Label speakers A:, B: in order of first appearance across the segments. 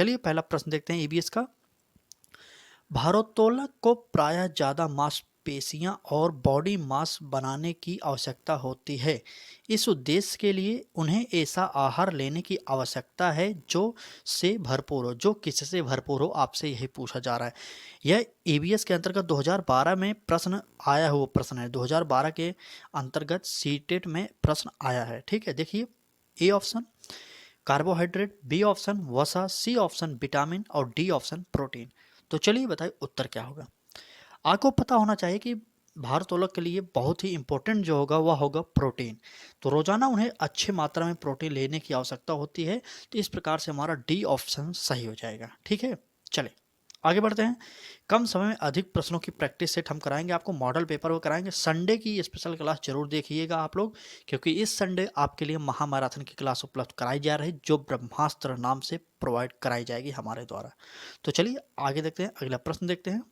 A: चलिए पहला प्रश्न देखते हैं ईबीएस का। भारोत्तोलक को प्रायः ज़्यादा मांसपेशियां और बॉडी मास बनाने की आवश्यकता होती है। इस उद्देश्य के लिए उन्हें ऐसा आहार लेने की आवश्यकता है जो किससे भरपूर हो, आपसे यही पूछा जा रहा है। यह ईबीएस के अंतर्गत 2012 में प्रश्न आया हुआ प्रश्न है। 2012 के अंतर्गत सीटेट में प्रश्न आया है। ठीक है, देखिए A option carbohydrate, B option वसा, सी ऑप्शन विटामिन और डी ऑप्शन प्रोटीन। तो चलिए बताइए उत्तर क्या होगा। आपको पता होना चाहिए कि भारोत्तोलक के लिए बहुत ही इंपॉर्टेंट जो होगा वह होगा प्रोटीन। तो रोजाना उन्हें अच्छी मात्रा में प्रोटीन लेने की आवश्यकता होती है। तो इस प्रकार से हमारा डी ऑप्शन सही हो जाएगा। ठीक है, चले आगे बढ़ते हैं। कम समय में अधिक प्रश्नों की प्रैक्टिस सेट हम कराएंगे आपको, मॉडल पेपर वो कराएंगे। संडे की स्पेशल क्लास जरूर देखिएगा आप लोग, क्योंकि इस संडे आपके लिए महामैराथन की क्लास उपलब्ध कराई जा रही है, जो ब्रह्मास्त्र नाम से प्रोवाइड कराई जाएगी हमारे द्वारा। तो चलिए आगे देखते हैं, अगला प्रश्न देखते हैं।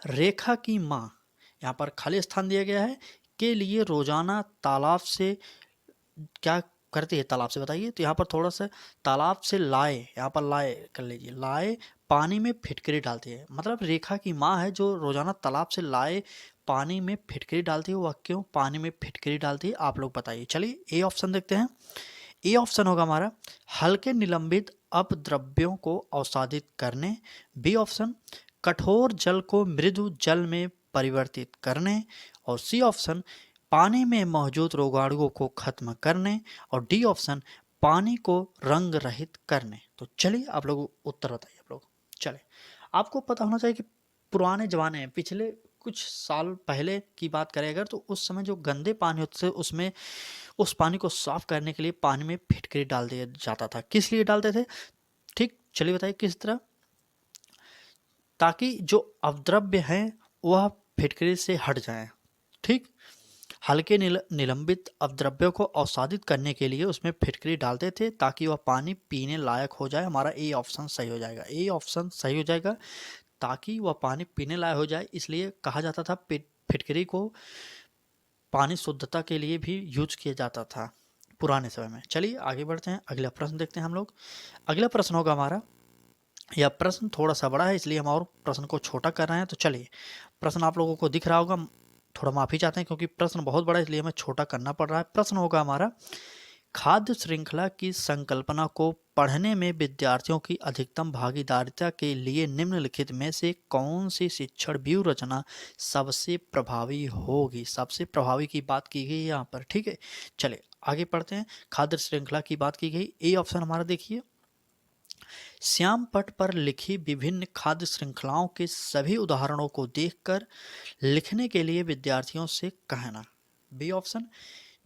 A: रेखा की माँ, यहाँ पर खाली स्थान दिया गया है, के लिए रोजाना तालाब से क्या करती है, तालाब से बताइए। तो यहाँ पर थोड़ा सा तालाब से लाए, यहाँ पर लाए कर लीजिए, लाए पानी में फिटकरी डालती है। मतलब रेखा की माँ है जो रोजाना तालाब से लाए पानी में फिटकरी डालती है। वह क्यों पानी में फिटकरी डालती है, आप लोग बताइए। चलिए ए ऑप्शन देखते हैं। ए ऑप्शन होगा हमारा हल्के निलंबित अपद्रव्यों को अवसादित करने। बी ऑप्शन कठोर जल को मृदु जल में परिवर्तित करने। और सी ऑप्शन पानी में मौजूद रोगाणुओं को खत्म करने। और डी ऑप्शन पानी को रंग रहित करने। तो चलिए आप लोग उत्तर बताइए। आप लोग चले, आपको पता होना चाहिए कि पुराने जमाने में पिछले कुछ साल पहले की बात करें अगर, तो उस समय जो गंदे पानी होते थे उसमें उस पानी को साफ करने के लिए पानी में फिटकरी डाल दिया जाता था। किस लिए डालते थे, ठीक चलिए बताइए किस तरह। ताकि जो अवद्रव्य हैं वह फिटकरी से हट जाएं। ठीक, हल्के निलंबित अवद्रव्यों को अवसादित करने के लिए उसमें फिटकरी डालते थे ताकि वह पानी पीने लायक हो जाए। हमारा ए ऑप्शन सही हो जाएगा। ए ऑप्शन सही हो जाएगा, ताकि वह पानी पीने लायक हो जाए, इसलिए कहा जाता था फिटकरी को पानी शुद्धता के लिए भी यूज किया जाता था पुराने समय में। चलिए आगे बढ़ते हैं, अगला प्रश्न देखते हैं हम लोग। अगला प्रश्न होगा हमारा, यह प्रश्न थोड़ा सा बड़ा है इसलिए हम और प्रश्न को छोटा कर रहे हैं। तो चलिए, प्रश्न आप लोगों को दिख रहा होगा, थोड़ा माफी चाहते हैं क्योंकि प्रश्न बहुत बड़ा है इसलिए हमें छोटा करना पड़ रहा है। प्रश्न होगा हमारा, खाद्य श्रृंखला की संकल्पना को पढ़ने में विद्यार्थियों की अधिकतम भागीदारिता के लिए निम्नलिखित में से कौन सी शिक्षण व्यूह रचना सबसे प्रभावी होगी। सबसे प्रभावी की बात की गई है यहाँ पर। ठीक है, चले आगे पढ़ते हैं। खाद्य श्रृंखला की बात की गई, ए ऑप्शन हमारा देखिए, श्याम पट पर लिखी विभिन्न खाद्य श्रृंखलाओं के सभी उदाहरणों को देखकर लिखने के लिए विद्यार्थियों से कहना। बी ऑप्शन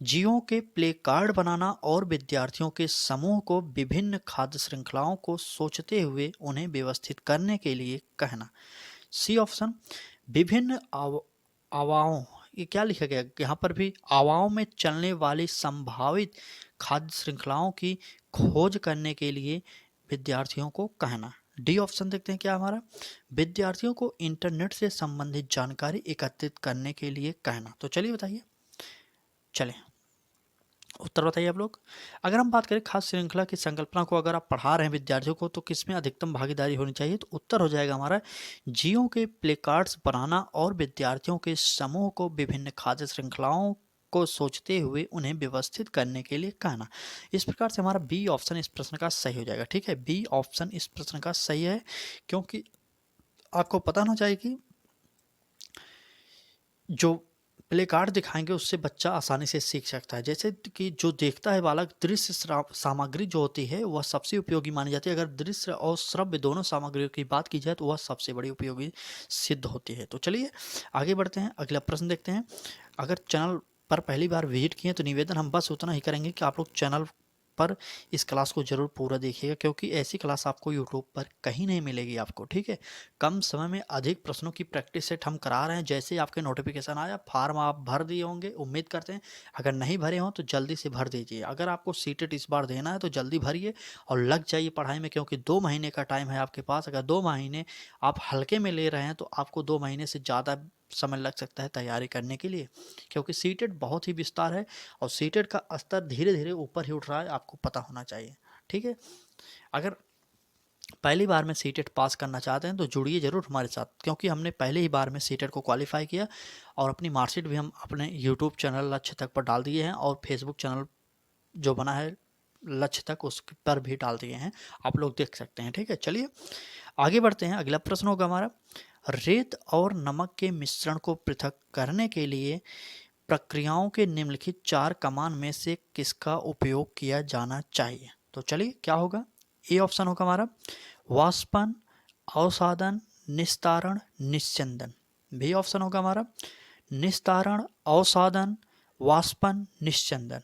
A: जीओ के प्ले कार्ड बनाना और विद्यार्थियों के समूह को विभिन्न खाद्य श्रृंखलाओं को सोचते हुए उन्हें व्यवस्थित करने के लिए कहना। सी ऑप्शन विभिन्न आवाओं, ये क्या लिखा गया यहाँ पर भी, आवाओं में चलने वाली संभावित खाद्य श्रृंखलाओं की खोज करने के लिए विद्यार्थियों को कहना। डी ऑप्शन देखते हैं क्या हमारा, विद्यार्थियों को इंटरनेट से संबंधित जानकारी एकत्रित करने के लिए कहना। तो चलिए बताइए, चलें उत्तर बताइए आप लोग। अगर हम बात करें खाद्य श्रृंखला की संकल्पना को अगर आप पढ़ा रहे हैं विद्यार्थियों को तो किसमें अधिकतम भागीदारी होनी चाहिए, तो उत्तर हो जाएगा हमारा जियो के प्ले कार्ड्स बनाना और विद्यार्थियों के समूह को विभिन्न खाद्य श्रृंखलाओं को सोचते हुए उन्हें व्यवस्थित करने के लिए कहना। इस प्रकार से हमारा बी ऑप्शन इस प्रश्न का सही हो जाएगा। ठीक है, बी ऑप्शन इस प्रश्न का सही है, क्योंकि आपको पता होना चाहिए कि जो प्ले कार्ड दिखाएंगे उससे बच्चा आसानी से सीख सकता है। जैसे कि जो देखता है बालक, दृश्य सामग्री जो होती है वह सबसे उपयोगी मानी जाती है। अगर दृश्य और श्रव्य दोनों सामग्रियों की बात की जाए तो वह सबसे बड़ी उपयोगी सिद्ध होती है। तो चलिए आगे बढ़ते हैं, अगला प्रश्न देखते हैं। अगर चैनल पर पहली बार विजिट किए तो निवेदन हम बस उतना ही करेंगे कि आप लोग चैनल पर इस क्लास को जरूर पूरा देखिएगा, क्योंकि ऐसी क्लास आपको यूट्यूब पर कहीं नहीं मिलेगी आपको। ठीक है, कम समय में अधिक प्रश्नों की प्रैक्टिस सेट हम करा रहे हैं। जैसे आपके नोटिफिकेशन आया, फार्म आप भर दिए होंगे, उम्मीद करते हैं। अगर नहीं भरे हों तो जल्दी से भर दीजिए। अगर आपको सीटेट इस बार देना है तो जल्दी भरिए और लग जाइए पढ़ाई में, क्योंकि 2 महीने का टाइम है आपके पास। अगर 2 महीने आप हल्के में ले रहे हैं तो आपको 2 महीने से ज़्यादा समय लग सकता है तैयारी करने के लिए, क्योंकि सीटेट बहुत ही विस्तार है और सीटेट का स्तर धीरे धीरे ऊपर ही उठ रहा है, आपको पता होना चाहिए। ठीक है, अगर पहली बार में सीटेट पास करना चाहते हैं तो जुड़िए ज़रूर हमारे साथ, क्योंकि हमने पहले ही बार में सीटेट को क्वालिफाई किया और अपनी मार्कशीट भी हम अपने यूट्यूब चैनल लक्ष्य तक पर डाल दिए हैं और फेसबुक चैनल जो बना है लक्ष्य तक उस पर भी डाल दिए हैं, आप लोग देख सकते हैं। ठीक है, चलिए आगे बढ़ते हैं। अगला प्रश्न होगा हमारा, रेत और नमक के मिश्रण को पृथक करने के लिए प्रक्रियाओं के निम्नलिखित 4 कमान में से किसका उपयोग किया जाना चाहिए? तो चलिए क्या होगा, ए ऑप्शन होगा हमारा वाष्पन, अवसादन, निस्तारण, निस्यंदन। बी ऑप्शन होगा हमारा निस्तारण, अवसादन, वाष्पन, निस्यंदन।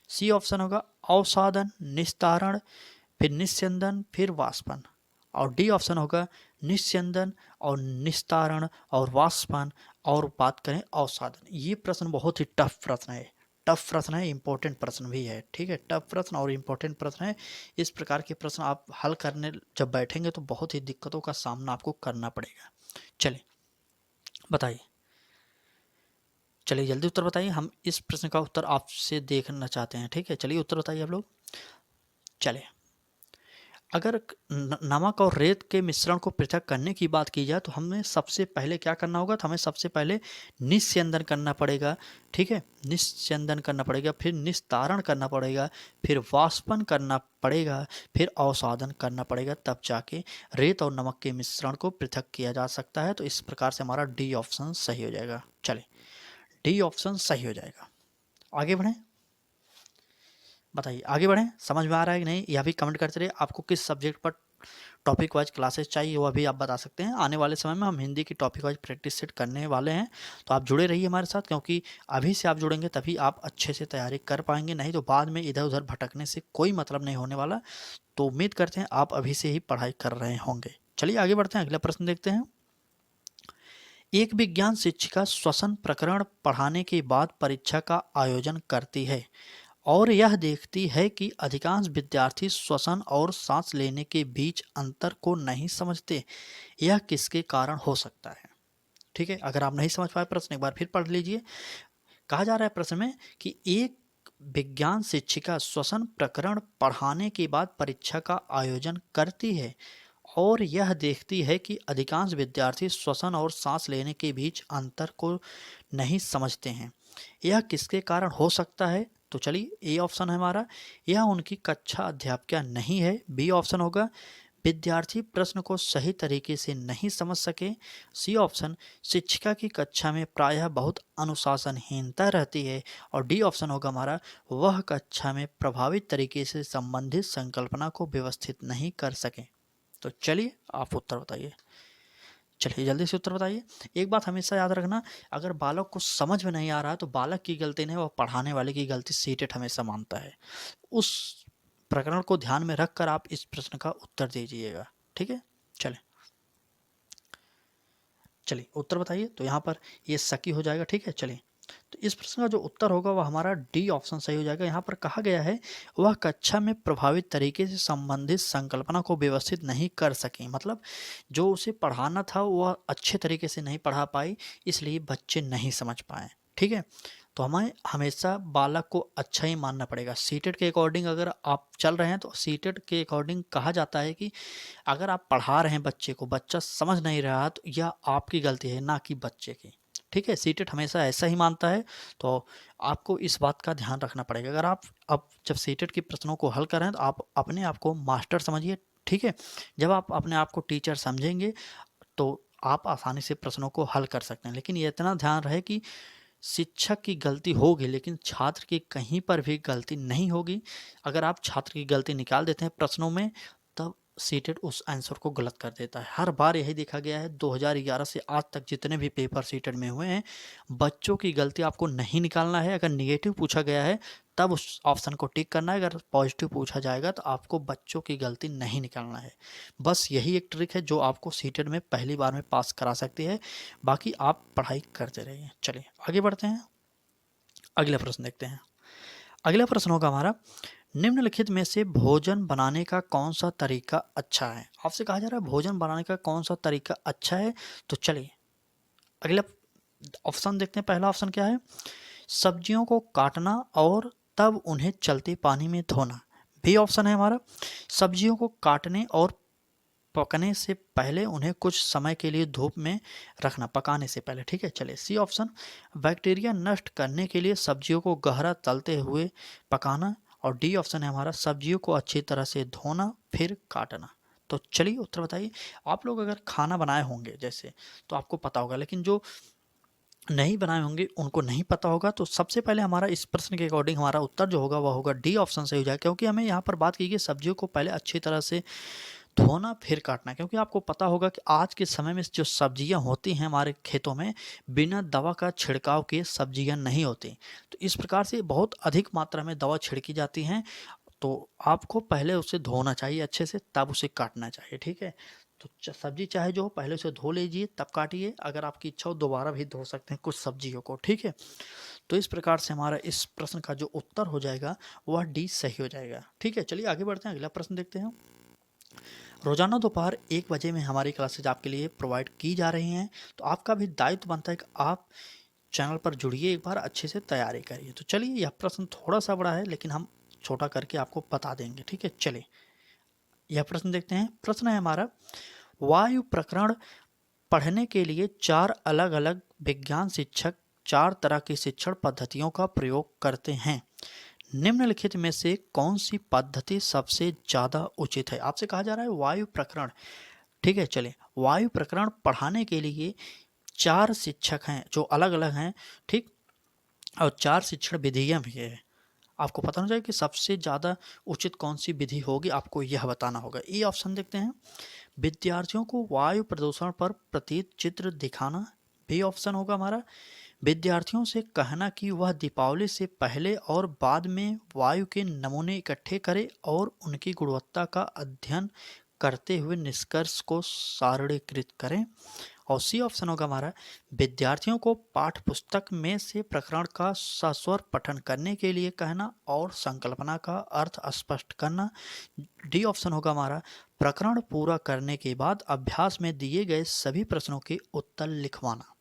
A: सी ऑप्शन होगा अवसादन, निस्तारण, फिर निस्यंदन, फिर वाष्पन। और डी ऑप्शन होगा निस्यंदन और निस्तारण और वाष्पन और बात करें अवसादन। ये प्रश्न बहुत ही टफ प्रश्न है, टफ प्रश्न है, इंपॉर्टेंट प्रश्न भी है। ठीक है, टफ प्रश्न और इंपॉर्टेंट प्रश्न है। इस प्रकार के प्रश्न आप हल करने जब बैठेंगे तो बहुत ही दिक्कतों का सामना आपको करना पड़ेगा। चलिए बताइए, चलिए जल्दी उत्तर बताइए, हम इस प्रश्न का उत्तर आपसे देखना चाहते हैं। ठीक है, चलिए उत्तर बताइए आप लोग। चलिए, अगर नमक और रेत के मिश्रण को पृथक करने की बात की जाए तो हमें सबसे पहले क्या करना होगा, तो हमें सबसे पहले निस्यंदन करना पड़ेगा। ठीक है, निस्यंदन करना पड़ेगा, फिर निस्तारण करना पड़ेगा, फिर वाष्पन करना पड़ेगा, फिर अवसादन करना पड़ेगा, तब जाके रेत और नमक के मिश्रण को पृथक किया जा सकता है। तो इस प्रकार से हमारा डी ऑप्शन सही हो जाएगा। चलिए, डी ऑप्शन सही हो जाएगा। आगे बढ़ें, बताइए आगे बढ़ें, समझ में आ रहा है कि नहीं, यह भी कमेंट करते रहिए। आपको किस सब्जेक्ट पर टॉपिक वाइज क्लासेस चाहिए वह भी आप बता सकते हैं। आने वाले समय में हम हिंदी की टॉपिक वाइज प्रैक्टिस सेट करने वाले हैं, तो आप जुड़े रहिए हमारे साथ, क्योंकि अभी से आप जुड़ेंगे तभी आप अच्छे से तैयारी कर पाएंगे, नहीं तो बाद में इधर उधर भटकने से कोई मतलब नहीं होने वाला। तो उम्मीद करते हैं आप अभी से ही पढ़ाई कर रहे होंगे। चलिए आगे बढ़ते हैं, अगला प्रश्न देखते हैं। एक विज्ञान शिक्षिका श्वसन प्रकरण पढ़ाने के बाद परीक्षा का आयोजन करती है और यह देखती है कि अधिकांश विद्यार्थी श्वसन और सांस लेने के बीच अंतर को नहीं समझते। यह किसके कारण हो सकता है? ठीक है, अगर आप नहीं समझ पाए प्रश्न एक बार फिर पढ़ लीजिए। कहा जा रहा है प्रश्न में कि एक विज्ञान शिक्षिका श्वसन प्रकरण पढ़ाने के बाद परीक्षा का आयोजन करती है और यह देखती है कि अधिकांश विद्यार्थी श्वसन और सांस लेने के बीच अंतर को नहीं समझते हैं। यह किसके कारण हो सकता है? तो चलिए, ए ऑप्शन है हमारा, यह उनकी कक्षा अध्यापिका नहीं है। बी ऑप्शन होगा विद्यार्थी प्रश्न को सही तरीके से नहीं समझ सके। सी ऑप्शन शिक्षिका की कक्षा में प्रायः बहुत अनुशासनहीनता रहती है। और डी ऑप्शन होगा हमारा, वह कक्षा में प्रभावित तरीके से संबंधित संकल्पना को व्यवस्थित नहीं कर सके। तो चलिए आप उत्तर बताइए, चलिए जल्दी से उत्तर बताइए। एक बात हमेशा याद रखना, अगर बालक को समझ में नहीं आ रहा है तो बालक की गलती नहीं, वह पढ़ाने वाले की गलती सीटेट हमेशा मानता है। उस प्रकरण को ध्यान में रखकर आप इस प्रश्न का उत्तर दीजिएगा। ठीक है, चलिए चलिए उत्तर बताइए। तो यहाँ पर ये सकी हो जाएगा। ठीक है, चलिए, तो इस प्रश्न का जो उत्तर होगा वह हमारा डी ऑप्शन सही हो जाएगा। यहाँ पर कहा गया है वह कक्षा में प्रभावित तरीके से संबंधित संकल्पना को व्यवस्थित नहीं कर सकें, मतलब जो उसे पढ़ाना था वह अच्छे तरीके से नहीं पढ़ा पाई, इसलिए बच्चे नहीं समझ पाए। ठीक है, तो हमें हमेशा बालक को अच्छा ही मानना पड़ेगा। सीटेट के अकॉर्डिंग अगर आप चल रहे हैं तो सीटेट के अकॉर्डिंग कहा जाता है कि अगर आप पढ़ा रहे हैं बच्चे को, बच्चा समझ नहीं रहा तो यह आपकी गलती है, ना कि बच्चे की। ठीक है, सीटेट हमेशा ऐसा ही मानता है, तो आपको इस बात का ध्यान रखना पड़ेगा। अगर आप अब जब सीटेट के प्रश्नों को हल कर रहे हैं तो आप अपने आप को मास्टर समझिए। ठीक है, जब आप अपने आप को टीचर समझेंगे तो आप आसानी से प्रश्नों को हल कर सकते हैं। लेकिन ये इतना ध्यान रहे कि शिक्षक की गलती होगी लेकिन छात्र की कहीं पर भी गलती नहीं होगी। अगर आप छात्र की गलती निकाल देते हैं प्रश्नों में, तब सीटेट उस आंसर को गलत कर देता है। हर बार यही देखा गया है, 2011 से आज तक जितने भी पेपर सीटेट में हुए हैं, बच्चों की गलती आपको नहीं निकालना है। अगर नेगेटिव पूछा गया है तब उस ऑप्शन को टिक करना है, अगर पॉजिटिव पूछा जाएगा तो आपको बच्चों की गलती नहीं निकालना है। बस यही एक ट्रिक है जो आपको सीटेट में पहली बार में पास करा सकती है, बाकी आप पढ़ाई करते रहिए। चलिए आगे बढ़ते हैं, अगला प्रश्न देखते हैं। अगला प्रश्न होगा हमारा, निम्नलिखित में से भोजन बनाने का कौन सा तरीका अच्छा है? आपसे कहा जा रहा है भोजन बनाने का कौन सा तरीका अच्छा है। तो चलिए अगला ऑप्शन देखते हैं। पहला ऑप्शन क्या है, सब्जियों को काटना और तब उन्हें चलते पानी में धोना। बी ऑप्शन है हमारा, सब्जियों को काटने और पकने से पहले उन्हें कुछ समय के लिए धूप में रखना, पकाने से पहले, ठीक है। चलिए सी ऑप्शन, बैक्टीरिया नष्ट करने के लिए सब्जियों को गहरा तलते हुए पकाना। और डी ऑप्शन है हमारा, सब्जियों को अच्छी तरह से धोना फिर काटना। तो चलिए उत्तर बताइए। आप लोग अगर खाना बनाए होंगे जैसे, तो आपको पता होगा, लेकिन जो नहीं बनाए होंगे उनको नहीं पता होगा। तो सबसे पहले हमारा इस प्रश्न के अकॉर्डिंग हमारा उत्तर जो होगा वह होगा डी ऑप्शन सही हो जाएगा, क्योंकि हमें यहाँ पर बात की गई सब्जियों को पहले अच्छी तरह से धोना फिर काटना। क्योंकि आपको पता होगा कि आज के समय में जो सब्जियां होती हैं हमारे खेतों में, बिना दवा का छिड़काव किए सब्जियां नहीं होती। तो इस प्रकार से बहुत अधिक मात्रा में दवा छिड़की जाती हैं। तो आपको पहले उसे धोना चाहिए अच्छे से, तब उसे काटना चाहिए, ठीक है। तो सब्जी चाहे जो हो पहले उसे धो लीजिए तब काटिए। अगर आपकी इच्छा हो दोबारा भी धो सकते हैं कुछ सब्जियों को, ठीक है। तो इस प्रकार से हमारा इस प्रश्न का जो उत्तर हो जाएगा वह डी सही हो जाएगा, ठीक है। चलिए आगे बढ़ते हैं, अगला प्रश्न देखते हैं। रोजाना दोपहर 1 बजे में हमारी क्लासेज आपके लिए प्रोवाइड की जा रही हैं। तो आपका भी दायित्व बनता है कि आप चैनल पर जुड़िए, एक बार अच्छे से तैयारी करिए। तो चलिए यह प्रश्न थोड़ा सा बड़ा है लेकिन हम छोटा करके आपको बता देंगे, ठीक है। चलिए यह प्रश्न देखते हैं। प्रश्न है हमारा, वायु प्रकरण पढ़ने के लिए 4 अलग अलग विज्ञान शिक्षक 4 तरह की शिक्षण पद्धतियों का प्रयोग करते हैं। निम्नलिखित में से कौन सी पद्धति सबसे ज़्यादा उचित है? आपसे कहा जा रहा है वायु प्रकरण, ठीक है। चलिए वायु प्रकरण पढ़ाने के लिए 4 शिक्षक हैं जो अलग अलग हैं, ठीक। और 4 शिक्षण विधियाँ भी है। आपको पता होना चाहिए कि सबसे ज़्यादा उचित कौन सी विधि होगी, आपको यह बताना होगा। ए ऑप्शन देखते हैं, विद्यार्थियों को वायु प्रदूषण पर प्रतीत चित्र दिखाना। बी ऑप्शन होगा हमारा, विद्यार्थियों से कहना कि वह दीपावली से पहले और बाद में वायु के नमूने इकट्ठे करें और उनकी गुणवत्ता का अध्ययन करते हुए निष्कर्ष को सारणीकृत करें। और सी ऑप्शन होगा हमारा, विद्यार्थियों को पाठ्य पुस्तक में से प्रकरण का सस्वर पठन करने के लिए कहना और संकल्पना का अर्थ स्पष्ट करना। डी ऑप्शन होगा हमारा, प्रकरण पूरा करने के बाद अभ्यास में दिए गए सभी प्रश्नों के उत्तर लिखवाना,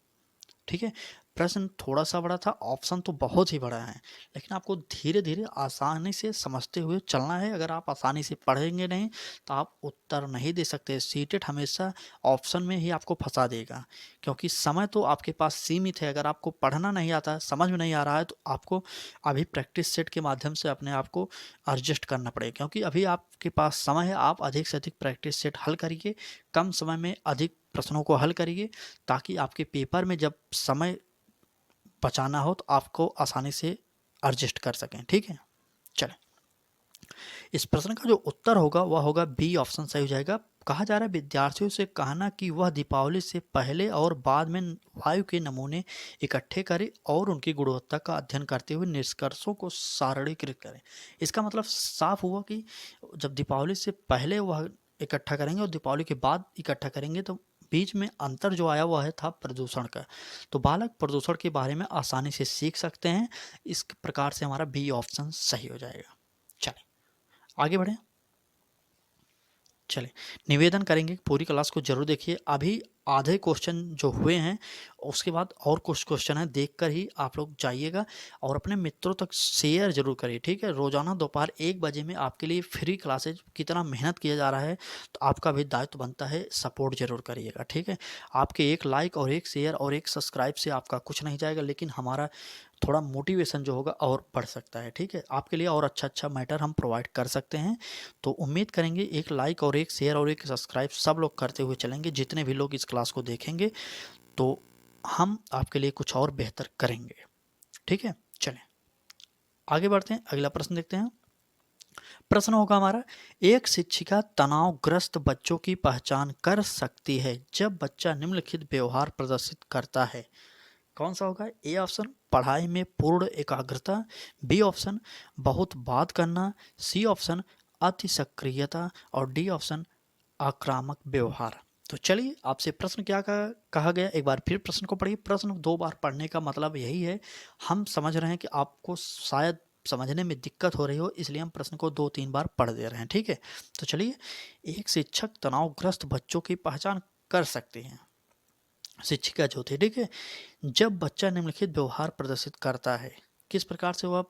A: ठीक है। प्रश्न थोड़ा सा बड़ा था, ऑप्शन तो बहुत ही बड़ा है, लेकिन आपको धीरे धीरे आसानी से समझते हुए चलना है। अगर आप आसानी से पढ़ेंगे नहीं तो आप उत्तर नहीं दे सकते। सीटेट हमेशा ऑप्शन में ही आपको फंसा देगा, क्योंकि समय तो आपके पास सीमित है। अगर आपको पढ़ना नहीं आता, समझ में नहीं आ रहा है, तो आपको अभी प्रैक्टिस सेट के माध्यम से अपने आप को एडजस्ट करना पड़ेगा। क्योंकि अभी आपके पास समय है, आप अधिक से अधिक प्रैक्टिस सेट हल करिए, कम समय में अधिक प्रश्नों को हल करिए, ताकि आपके पेपर में जब समय बचाना हो तो आपको आसानी से एडजस्ट कर सकें, ठीक है। चलें, इस प्रश्न का जो उत्तर होगा वह होगा बी ऑप्शन सही हो जाएगा। कहा जा रहा है विद्यार्थियों से कहना कि वह दीपावली से पहले और बाद में वायु के नमूने इकट्ठे करें और उनकी गुणवत्ता का अध्ययन करते हुए निष्कर्षों को सारणीकृत करें। इसका मतलब साफ हुआ कि जब दीपावली से पहले वह इकट्ठा करेंगे और दीपावली के बाद इकट्ठा करेंगे, तो बीच में अंतर जो आया हुआ है था प्रदूषण का। तो बालक प्रदूषण के बारे में आसानी से सीख सकते हैं। इस प्रकार से हमारा बी ऑप्शन सही हो जाएगा। चलें आगे बढ़ें। चलें, निवेदन करेंगे पूरी क्लास को जरूर देखिए। अभी आधे क्वेश्चन जो हुए हैं, उसके बाद और कुछ क्वेश्चन हैं, देखकर ही आप लोग जाइएगा और अपने मित्रों तक शेयर जरूर करिए, ठीक है। रोजाना दोपहर 1 बजे में आपके लिए फ्री क्लासेज, कितना मेहनत किया जा रहा है, तो आपका भी दायित्व बनता है, सपोर्ट जरूर करिएगा, ठीक है। आपके एक लाइक और एक शेयर और एक सब्सक्राइब से आपका कुछ नहीं जाएगा, लेकिन हमारा थोड़ा मोटिवेशन जो होगा और बढ़ सकता है, ठीक है। आपके लिए और अच्छा अच्छा मैटर हम प्रोवाइड कर सकते हैं। तो उम्मीद करेंगे एक लाइक और एक शेयर और एक सब्सक्राइब सब लोग करते हुए चलेंगे। जितने भी लोग इस क्लास को देखेंगे तो हम आपके लिए कुछ और बेहतर करेंगे, ठीक है। चलें आगे बढ़ते हैं, अगला प्रश्न देखते हैं। प्रश्न होगा हमारा, एक शिक्षिका तनावग्रस्त बच्चों की पहचान कर सकती है जब बच्चा निम्नलिखित व्यवहार प्रदर्शित करता है। कौन सा होगा? ए ऑप्शन पढ़ाई में पूर्ण एकाग्रता, बी ऑप्शन बहुत बात करना, सी ऑप्शन अति सक्रियता और डी ऑप्शन आक्रामक व्यवहार। तो चलिए आपसे प्रश्न क्या कहा गया, एक बार फिर प्रश्न को पढ़िए। प्रश्न 2 बार पढ़ने का मतलब यही है, हम समझ रहे हैं कि आपको शायद समझने में दिक्कत हो रही हो, इसलिए हम प्रश्न को 2-3 बार पढ़ दे रहे हैं, ठीक है। तो चलिए, एक शिक्षक तनावग्रस्त बच्चों की पहचान कर सकते हैं, शिक्षिका जो थी, ठीक है, जब बच्चा निम्नलिखित व्यवहार प्रदर्शित करता है। किस प्रकार से वह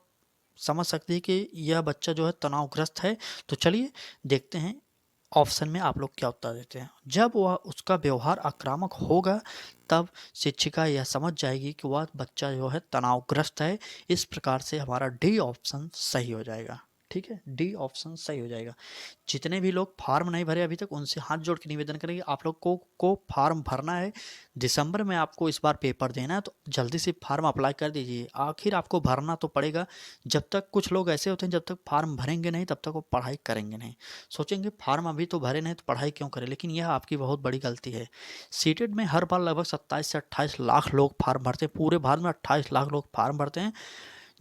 A: समझ सकती है कि यह बच्चा जो है तनावग्रस्त है। तो चलिए देखते हैं ऑप्शन में आप लोग क्या उत्तर देते हैं। जब वह उसका व्यवहार आक्रामक होगा तब शिक्षिका यह समझ जाएगी कि वह बच्चा जो है तनावग्रस्त है। इस प्रकार से हमारा डी ऑप्शन सही हो जाएगा। ठीक है, डी ऑप्शन सही हो जाएगा। जितने भी लोग फार्म नहीं भरे अभी तक, उनसे हाथ जोड़ के निवेदन करेंगे, आप लोग को फार्म भरना है। दिसंबर में आपको इस बार पेपर देना है, तो जल्दी से फार्म अप्लाई कर दीजिए। आखिर आपको भरना तो पड़ेगा। जब तक कुछ लोग ऐसे होते हैं, जब तक फार्म भरेंगे नहीं तब तक वो पढ़ाई करेंगे नहीं। सोचेंगे फार्म अभी तो भरे नहीं तो पढ़ाई क्यों करें, लेकिन यह आपकी बहुत बड़ी गलती है। सीटेट में हर बार लगभग 27 से 28 लाख लोग फार्म भरते हैं। पूरे भारत में 28 लाख लोग फार्म भरते हैं,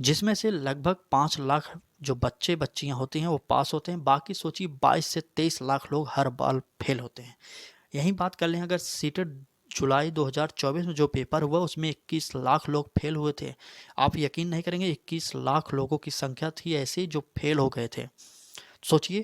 A: जिसमें से लगभग 5 लाख जो बच्चे बच्चियां होती हैं वो पास होते हैं। बाकी सोचिए 22 से 23 लाख लोग हर बार फेल होते हैं। यही बात कर लें, अगर सीटेट जुलाई 2024 में जो पेपर हुआ उसमें 21 लाख लोग फेल हुए थे। आप यकीन नहीं करेंगे, 21 लाख लोगों की संख्या थी ऐसी जो फेल हो गए थे। सोचिए